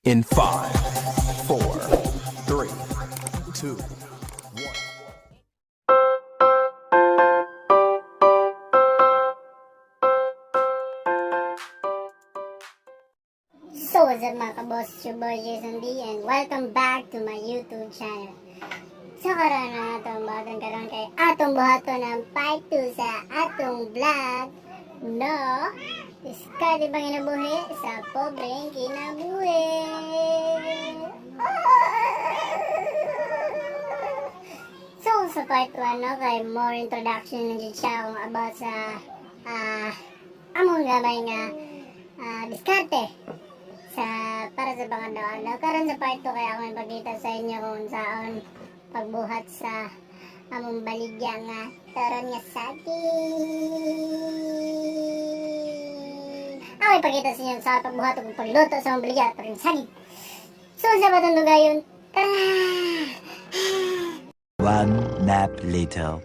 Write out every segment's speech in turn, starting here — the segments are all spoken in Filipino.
In 5, 4, 3, 2, 1. So what's up mga kaboss, it's your boy Jason D and welcome back to my YouTube channel. So karon na itong bahatong karon kay atong buhaton ng part 2 sa atong vlog. No, diskarte bang inabuhi sa pobreng kinabuhi. So sa part 1 no, kay more introduction na dyan siya kung about sa among gamay nga diskarte sa para sa mga daw. Karon sa part 2 kaya ako ipakita sa inyo kung saan pagbuhat sa among baligya nga taron nga saging. Ako ipakita sa inyo sa pagbuhat o pagluto sa among baligya taron saging. So sa batong dugayon, tara! 1 nap later.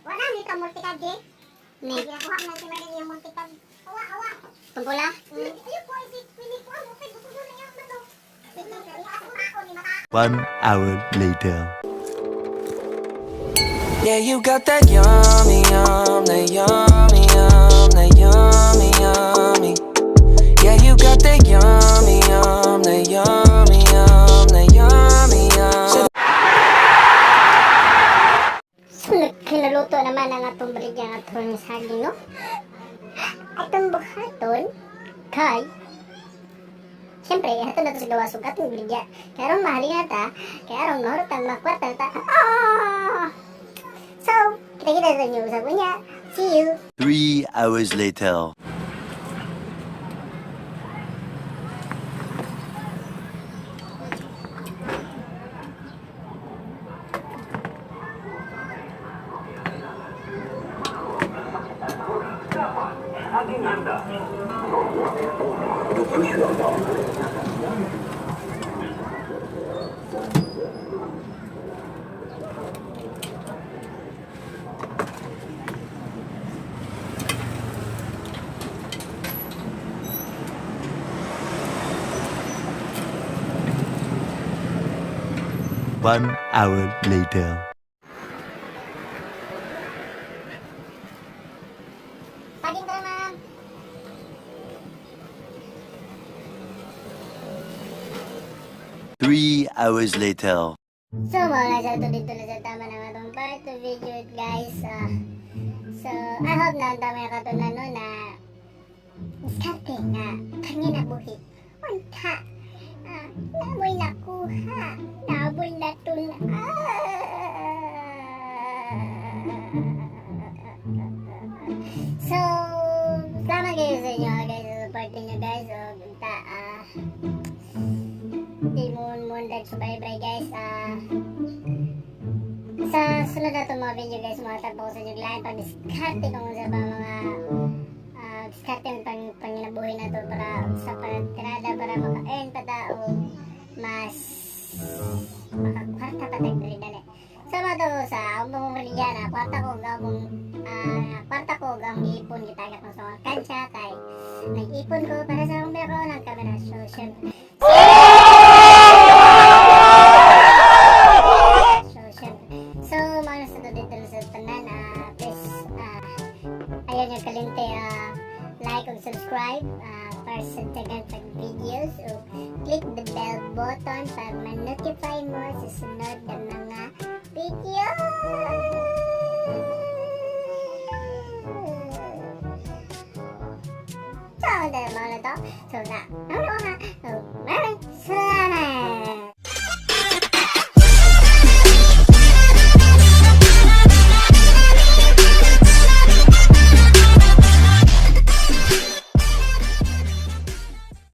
Wala ni ka multicad di? Ni. Ginakuha mo lang si Marilyn yung multicad. Awa. Tungkula? Ayun po, pili ko ano. Kaya gusto na yung bato. 1 hour later. Yeah, you got that yummy, that yummy, that yummy, yummy. Yeah, you got that yummy, that yummy, that yummy, yummy. So, kinaluto naman ang atong baligya ng atong saging, no? Atong buhaton, kay, siyempre, ito na ito sa gawa sugat ng baligya. Kaya rin mahali na ta, kaya rin mahurutang makwartan ta. So, kita-kita sa inyo sa punya. See you! 3 hours later. One hour later. Saging ka naman! 3 hours later. So, mga nasa ito dito na sa tama ng atong part of video guys. So, I hope na ang tama yung katunan no na diskarte nga panginabuhi. Unta, namoy nakuha, namoy natun. So, salamat kayo sa inyo guys sa support niyo guys. So, unta, di mo like subscribe guys. Sa sunod na itong mga video guys, mga tapo sa inyo lahat pag diskarte kung sa mga diskarte ang panginabuhi na ito para sa pagtirada para maka-earn pa tao mas makakwarta pa tayo dali. Sama to sa akong religiana, kwarta ko gawang ipon kita agad ng sa mga kansya kay nag-ipon ko para sa akong biro ng camera. So syempre so mga nasa dito sa tanan, please ayaw nyo kalinte like and subscribe para sa tagang videos o click the bell button para ma-notify mo sa sunod na mga video. So, dahil mga na to, so na